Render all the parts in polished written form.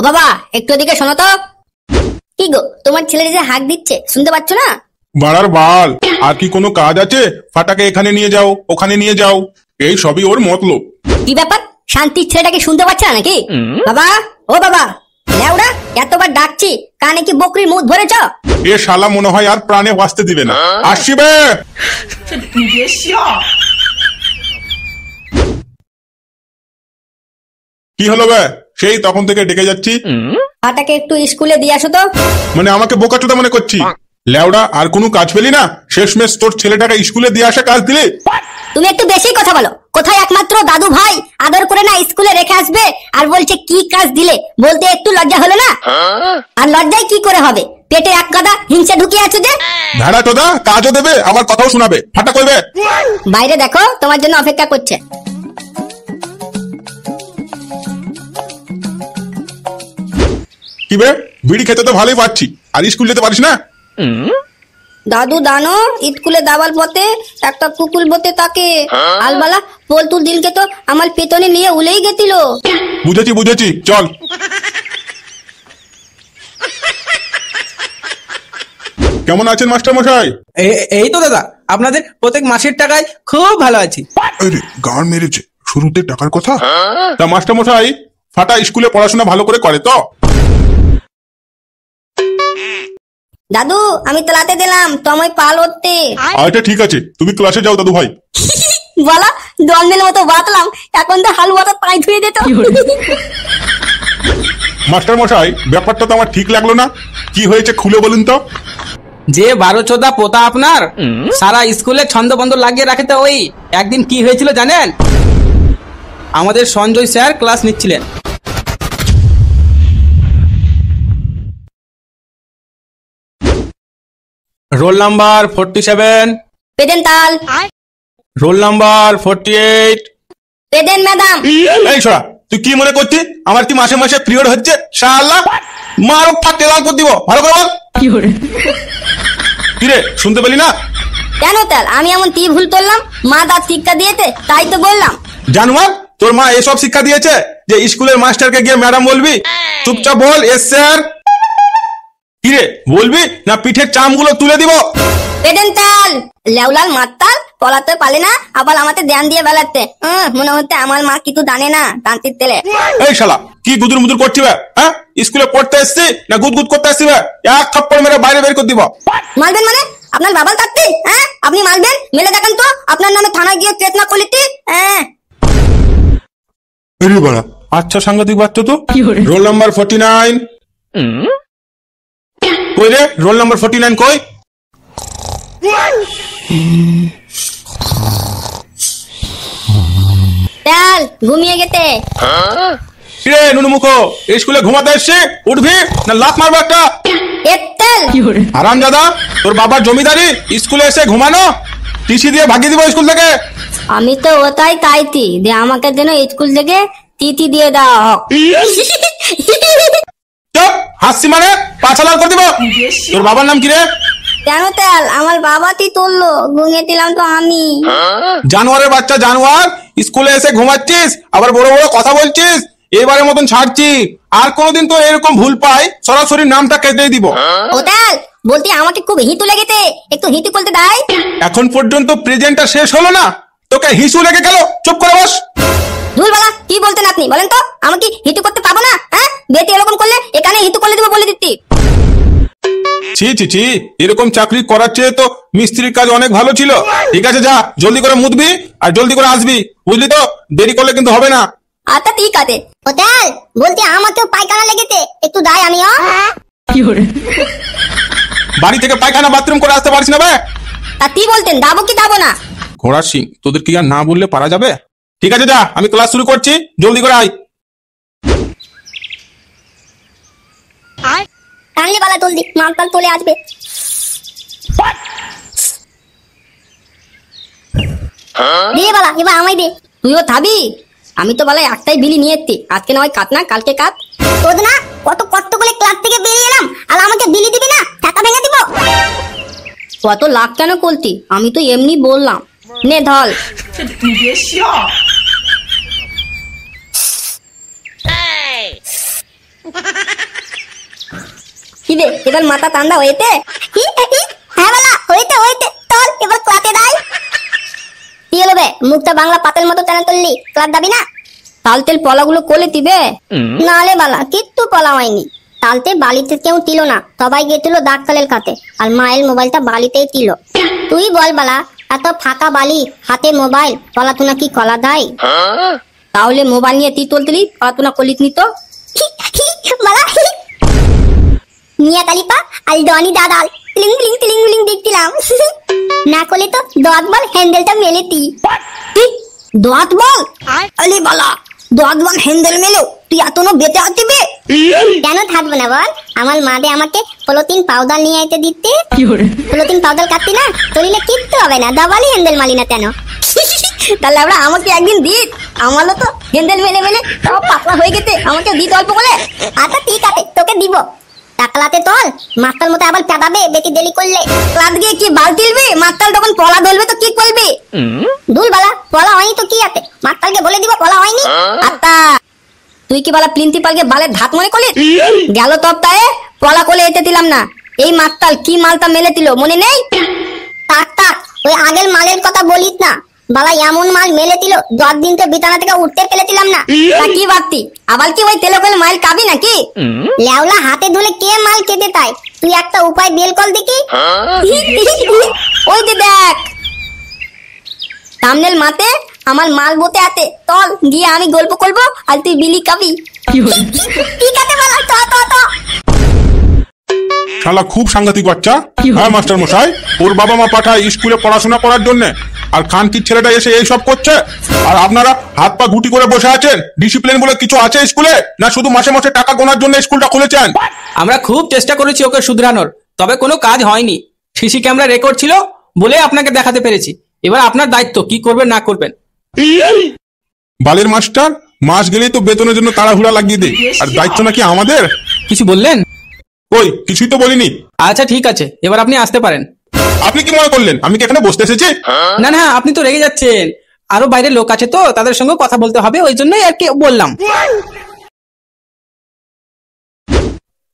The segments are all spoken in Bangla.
বাবা একটু এদিকে শোনো তো। কি গো, তোমার ছেলে যে হাঁক দিচ্ছে শুনতে পাচ্ছ না? বাড়ার বাল, আর কি কোনো কাজ আছে? ফাটাকে এখানে নিয়ে যাও, ওখানে নিয়ে যাও, এই সবই ওর মতলব। কি ব্যাপার, শান্তির ছেলেটাকে শুনতে পাচ্ছে না নাকি? বাবা, ও বাবা, লেওড়া এতবার ডাকছি, কানে কি বকরির মুখ ধরেছ? এ শালা মনে হয় আর প্রাণে বাঁচতে দিবে না। আসছি বে। কি হলো বে? সেই তখন থেকে ডেকে যাচ্ছি। ফাটাকে একটু স্কুলে দিয়ে আসো তো। মানে আমাকে বোকাচোদা মনে করছি? লেওড়া, আর কোনো কাজ পেলি না? শেষমেশ তোর ছেলেটাকে স্কুলে দিয়ে আসা কাজ দিলি? তুমি একটু বেশি কথা বলো। কোথায় একমাত্র দাদু ভাই আদর করে না স্কুলে রেখে আসবে, আর বলছে কি কাজ দিলে? বলতে একটু লজ্জা হলো না? আর লজ্জায় কি করে হবে? পেটে এক গাদা হিংসা ঢুকিয়ে আছে যে। ভেড়া চোদা, কাজও দেবে আবার কথাও শোনাবে। ফাটা কইবে বাইরে দেখো, তোমার জন্য অপেক্ষা করছে। কি বে, বিড়ি খেতে তো ভালোই পাচ্ছি, আর স্কুল যেতে পারিস না? দাদু দানো স্কুলে দাবার পথে একটা কুকুর বতে তাকে আলবালা পলতুর দিনকে তো আমার পেতনে নিয়ে উলেই গেছিল। বুঝেছি বুঝেছি, চল। কেমন আছেন মাস্টার মশাই? এই তো দাদা, আপনাদের প্রত্যেক মাসের টাকায় খুব ভালো আছি। আরে গান মেরেছে, শুরুতে টাকার কথা। তা মাস্টার মশাই, ফাটা স্কুলে পড়াশোনা ভালো করে করে তো? দাদু আমি তোলাতে দিলাম, তোমায় পাল উঠতে। আচ্ছা ঠিক আছে, তুমি ক্লাসে যাও দাদু ভাই। বলা জন্মের মতো বাতলাম, এখন তো হালুয়াটা পায়ে ধুয়ে দিত। মাস্টার মশাই, ব্যাপারটা তো আমার ঠিক লাগলো না। কি হয়েছে খুলে বলুন তো। যে 12-14 পোতা আপনার সারা স্কুলে ছন্দবন্ধ লাগিয়ে রাখতে, ওই একদিন কি হয়েছিল জানেন? আমাদের সঞ্জয় স্যার ক্লাস নিচ্ছিলেন। রোল নাম্বার 47, পেদেন তাল। Roll number 48। পেদেন ম্যাডাম। এই ছোড়া, তুই কি মনে করছিস আমার কি মাসে মাসে পিরিয়ড হচ্ছে? শালা মারো ফাটে লাল করে দিব, ভালো করে বল। কি রে, শুনতে পেলি না? কেন তাল, আমি এমন কি ভুল করলাম? মা দাঁত শিক্ষা দিয়েছে তাই তো বললাম। জানুয়ার, তোর মা এসব শিক্ষা দিয়েছে যে স্কুলের মাস্টারকে গিয়ে ম্যাডাম বলবি? চুপচাপ বল এস স্যার। কি রে, বলবি না পিঠের চামগুলো তুলে দিব? পেদেন তাল। লেউলাল মাতাল পলাতে পালে না, আবার আমাকে ধ্যান দিয়ে বেলাতে। মনে হচ্ছে আমার মা কিছু জানে না তান্ত্রিক তেলে। এই শালা কি গুদুর মুদুর করছি বে? হ্যাঁ, স্কুলে পড়তে এসছি না গুদগুদ করতে এসছি বে? এক থাপ্পড় মেরে বাইরে বের করে দিব। মারবেন মানে? আপনার বাবার কাটতে? হ্যাঁ, আপনি মারবেন? মেলে দেখেন তো আপনার নামে থানায় গিয়ে কেস না করলিতে। হ্যাঁ এরে বাড়া, আচ্ছা সাংঘাতিক বাচ্চা তো। রোল নাম্বার 49 কই রে? রোল নাম্বার 49 কই? তাল ঘুমিয়ে গেতে। রে নুনু মুখো, স্কুলে ঘুমাতে এসছি, উঠবি না লাত মারবো একটা? এত্তেল আরাম দাদা, তোর বাবার জমিদারি স্কুলে এসে ঘুমানো? টিসি দিয়ে ভাগিয়ে দিব স্কুল থেকে। আমি তো ওটাই চাইছি যে আমাকে যেন স্কুল থেকে টিটি দিয়ে দেওয়া হোক। চুপ, হাসছি মানে পাছা লাল করে দিব। তোর বাবার নাম কি রে? কেন তাল, আমার বাবা তি তুললো, ঘুমিয়েছিলাম তো আমি। জানোয়ারের বাচ্চা জানোয়ার, স্কুলে এসে ঘুমাচ্ছিস আবার বড় বড় কথা বলছিস। এবারের মতন ছাড়ছি, আর কোনোদিন তো এরকম ভুল পাই সরাসরি নামটা কেটে দিব। ও তাল বলতে আমাকে খুব হিতু লেগেছে, একটু হিতু বলতে দাই। এখন পর্যন্ত প্রেজেন্টটা শেষ হলো না, তোকে হিসু লেগে গেল। চুপ করে বস। ধুলবালা কি বলতেন আপনি বলেন তো? আমাকে হিতু করতে পাবো না? হ্যাঁ, বেটি এরকম করলে এখানে হিতু করলে দিব বলে দিচ্ছি। ছি ছি ছি, এরকম চাকরি করার চেয়ে তো মিস্ত্রির কাজ অনেক ভালো ছিল। ঠিক আছে যা, জলদি করে মুতবি আর জলদি করে আসবি, বুঝলি তো? দেরি করলে কিন্তু হবে না। আচ্ছা ঠিক আছে। ও তাল বলতে আমাকেও পায়খানা লেগেছে, একটু দাই আমিও। বাড়ি থেকে পায়খানা বাথরুম করে আসতে পারিস না বে? তা কি বলতেন, দাবো কি দাবো না? ঘোড়া সিং, তোদের কি আর না বললে পারা যাবে? ঠিক আছে যা, আমি ক্লাস শুরু করছি, জলদি করে আয়। টানলে বালা জলদি, মালটাল চলে আসবে। দিয়ে বালা এবার আমায় দে। তুইও থাবি? আমি তো বলাই একটাই বিলি নিয়ে এসছি, আজকে না হয় কাট না, কালকে কাট। তোদ না কত কষ্ট করে ক্লাস থেকে বেরিয়ে এলাম, আর আমাকে বিলি দিবি না? টাকা ভেঙে দিব। কত লাখ কেন করতি? আমি তো এমনি বললাম। নে ধল। Hey! রে এবার মাথা ঠান্ডা হয়েছে? হ্যাঁ বালা হইতে হইতে, চল এবার ক্লাসে যাই। কি হলো বে, মুখটা বাংলা পাতের মতো টানা করলি, ক্লাস যাবি না? তালতেল পলাগুলো কোলে দিবে? নালে বালা কিচ্ছু পলা হয়নি। তালতে বালিতে কেউ ছিল না, সবাই গেছিল দাগকালের কাছে, আর মায়ের মোবাইলটা বালিতেই ছিল। তুই বল বালা, এত ফাঁকা বালি হাতে মোবাইল, পলাতুনা কি কলা দেয়? তাহলে মোবাইল নিয়ে তুই তুলতলি, পলাতুনা কলিত নিত বালা। মিয়া কালিপা আর ডনি দাদাল তিলিং দেখছিলাম। না করলে তো দোয়াত বল হ্যান্ডেলটা মেলেতি। দোয়াত বল? আরে বালা দোয়াত বল হ্যান্ডেল মেলো, তুই এতনো বেঁচে আছিবে? কেন থাকবে না বল, আমার মা দে আমাকে পলিথিন পাউডার নিয়ে আইতে দিতে। পলিথিন পাউডার কাটতি না, চলিলে কিচ্ছু হবে না, দাবালি হ্যান্ডেল মালি না কেন? তাহলে আমরা আমাকে একদিন দিত, আমারও তো হ্যান্ডেল মেলে মেলে সব পাতলা হয়ে গেছে, আমাকে দিত অল্প করে। আচ্ছা ঠিক আছে তোকে দিব, টাকলাতে তল মাতাল মতো আবার চাঁদাবে বেশি দেরি করলে। ক্লাস গিয়ে কি বাল তুলবি? মাতাল তখন পলা ধরবে তো কি করবি? দুল বালা পলা হয়নি তো কি আছে, মাতালকে বলে দিব পলা হয়নি। আত্তা তুই কি বালা প্রিন্সিপালকে বালের ধাত মনে করলি? গেল সপ্তাহে পলা কোলে এতে দিলাম না, এই মাতাল কি মালটা মেলে দিল মনে নেই? তাক তাক ওই আগের মালের কথা বলিস না বালা, এমন মাল মেলে দিল 10 দিন তো বিছানা থেকে উঠতে পেরেছিলাম না। তা কি ভাবতি আবার কি ওই তেলে ফেলে মাল খাবি নাকি? লেওলা হাতে ধুলে কে মাল খেতে তাই, তুই একটা উপায় বের কর দেখি। ওই যে দেখ সামনের মাতে আমার মাল বতে আতে, চল গিয়ে আমি গল্প করবো আর তুই বিলি খাবি। ঠিক আছে বালা চ চ চ। শালা খুব সাংঘাতিক বাচ্চা। হ্যাঁ মাস্টার মশাই, ওর বাবা মা পাঠায় স্কুলে পড়াশোনা করার জন্য, আর খানকির ছেলেটা এসে এই সব করছে, আর আপনারা হাত পা গুটি করে বসে আছেন। ডিসিপ্লিন বলে কিছু আছে স্কুলে? না শুধু মাসে মাসে টাকা গোনার জন্য স্কুলটা খুলেছেন? আমরা খুব চেষ্টা করেছি ওকে শুধরানোর, তবে কোনো কাজ হয়নি। সিসি ক্যামেরা রেকর্ড ছিল বলে আপনাকে দেখাতে পেরেছি। এবার আপনার দায়িত্ব কি করবেন না করবেন। বালের মাস্টার, মাস গেলেই তো বেতনের জন্য তাড়াহুড়া লাগিয়ে দেয়, আর দায়িত্ব নাকি আমাদের? কিছু বললেন? ওই কিছুই তো বলিনি। আচ্ছা ঠিক আছে, এবার আপনি আসতে পারেন। আপনি কি মনে করলেন আমি কি এখানে বসতে এসেছি? না না, আপনি তো রেগে যাচ্ছেন, আরো বাইরে লোক আছে তো তাদের সঙ্গে কথা বলতে হবে, ওই জন্যই আর কি বললাম।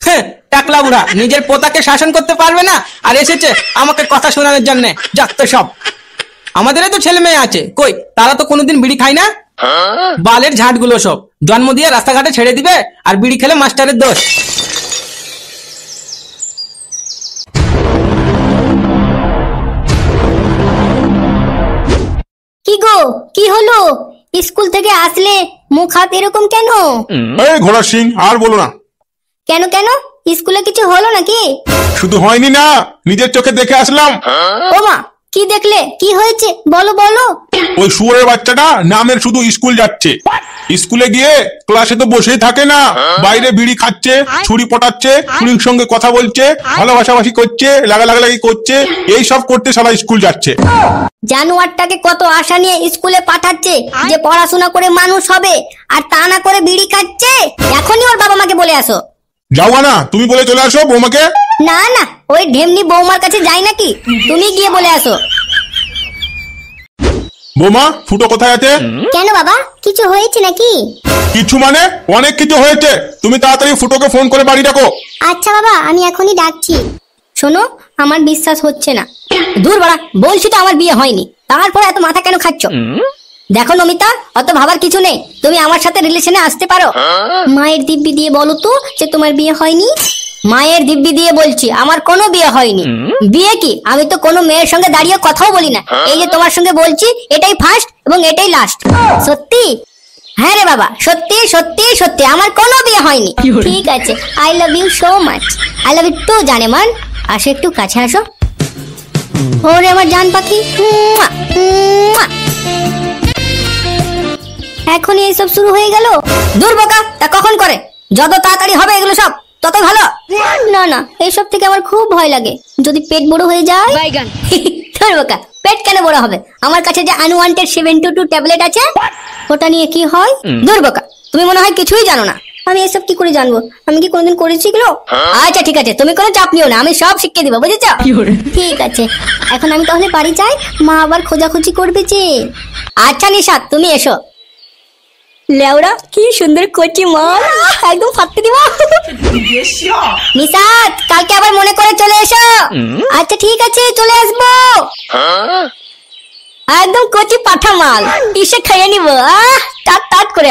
হ্যাঁ, টাকলা বুড়া নিজের পোতাকে শাসন করতে পারবে না, আর এসেছে আমাকে কথা শোনানোর জন্য। যত সব আমাদেরই তো ছেলে মেয়ে আছে, কই তারা তো কোনোদিন বিড়ি খায় না। বালের ঝাঁটগুলো সব জন্ম দিয়ে রাস্তাঘাটে ছেড়ে দিবে, আর বিড়ি খেলে মাস্টারের দোষ। কি গো কি হলো, স্কুল থেকে আসলে মুখ হাত এরকম কেন? এই ঘোড়া সিং আর বলো না। কেন কেন, স্কুলে কিছু হলো নাকি? শুধু হয়নি না, নিজের চোখে দেখে আসলাম। ও মা, কি দেখলে, কি হয়েছে বলো বলো। ওই শুয়োরের বাচ্চাটা নামের শুধু স্কুল যাচ্ছে, স্কুলে গিয়ে ক্লাসে তো বসেই থাকে না, বাইরে বিড়ি খাচ্ছে, ছুরি পটাচ্ছে, ছুরির সঙ্গে কথা বলছে, ভালোবাসাবাসি করছে, লাগালাগি করছে, এই সব করতে সারা স্কুল যাচ্ছে। জানোয়ারটাকে কত আশা নিয়ে স্কুলে পাঠাচ্ছে যে পড়াশোনা করে মানুষ হবে, আর তা না করে বিড়ি খাচ্ছে। এখনই ওর বাবা মাকে বলে আসো। যাও না, তুমি বলে চলে আসো বৌমাকে। না না, ওই ঢেমনি বৌমার কাছে যাই নাকি, তুমি গিয়ে বলে আসো। বৌমা ফুটো কোথায় আছে? কেন বাবা, কিছু হয়েছে নাকি? কিছু মানে অনেক কিছু হয়েছে, তুমি তাড়াতাড়ি ফুটোকে ফোন করে বাড়ি ডাকো। আচ্ছা বাবা, আমি এখনই ডাকছি। শোনো, আমার বিশ্বাস হচ্ছে না। দূর বাড়া, বলছি তো আমার বিয়ে হয়নি, তারপরে এত মাথা কেন খাচ্ছ? দেখো নমিতা, অত ভাবার কিছু নেই, তুমি আমার সাথে রিলেশনে আসতে পারো। মায়ের দিব্যি দিয়ে বলো তো যে তোমার বিয়ে হয়নি। মায়ের দিব্যি দিয়ে বলছি আমার কোনো বিয়ে হয়নি। বিয়ে কি, আমি তো কোনো মেয়ের সঙ্গে দাঁড়িয়ে কথাও বলি না, এই যে তোমার সঙ্গে বলছি, এটাই ফার্স্ট এবং এটাই লাস্ট। সত্যি? হ্যাঁ রে বাবা, সত্যি সত্যি সত্যি আমার কোনো বিয়ে হয়নি। ঠিক আছে, I love you so much. I love you too জানেমান। আসো একটু কাছে আসো। ওরে আমার জান পাখি, এখনই এইসব শুরু হয়ে গেল? দূর বোকা, তা কখন করে? যত তাড়াতাড়ি হবে এগুলো সব তত ভালো। না না, এইসব থেকে আমার খুব ভয় লাগে, যদি পেট বড় হয়ে যায়। দূর বোকা, পেট কেন বড় হবে? আমার কাছে যে আনওয়ান্টেড 722 ট্যাবলেট আছে, ওটা নিয়ে কি হয়? দূর বোকা, তুমি মনে হয় কিছুই জানো না। আমি এসব কি করে জানবো? আমি কি কোনোদিন করেছি এগুলো? আচ্ছা ঠিক আছে, তুমি কোনো চাপ নিও না, আমি সব শিখিয়ে দিব, বুঝেছ? ঠিক আছে, এখন আমি তাহলে বাড়ি যাই, মা আবার খোঁজাখুঁজি করবে যে। আচ্ছা নিশাত, তুমি এসো। লেওড়া কি সুন্দর কচি মাল, একদম ফাটতে দিব। নিশাত, কালকে আবার মনে করে চলে এসো। আচ্ছা ঠিক আছে, চলে আসবো। একদম কচি পাঠা মাল, ইসে খেয়ে নিব। টাট টাট করে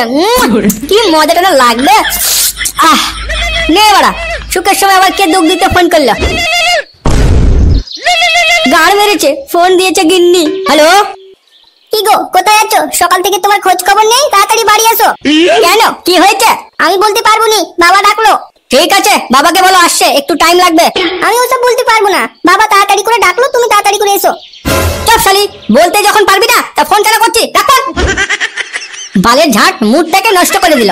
কি মজাটা না লাগবে। নে বাড়া, সুখের সময় আবার কে দুঃখ দিতে ফোন করলো। গাড় মেরেছে, ফোন দিয়েছে গিন্নি। হ্যালো, কি গো, কোথায় আছো? সকাল থেকে তোমার খোঁজ খবর নেই, তাড়াতাড়ি বাড়ি আসো। কেন, কি হয়েছে? আমি বলতে পারবো নি, বাবা ডাকলো। ঠিক আছে, বাবাকে বলো আসছে, একটু টাইম লাগবে। আমি ওসব বলতে পারবো না, বাবা তাড়াতাড়ি করে ডাকলো, তুমি তাড়াতাড়ি করে এসো। চপ শালি, বলতে যখন পারবি না তা ফোন কেন করছিস? রাখ ফোন। বালের ঝাঁট মুডটাকে নষ্ট করে দিল।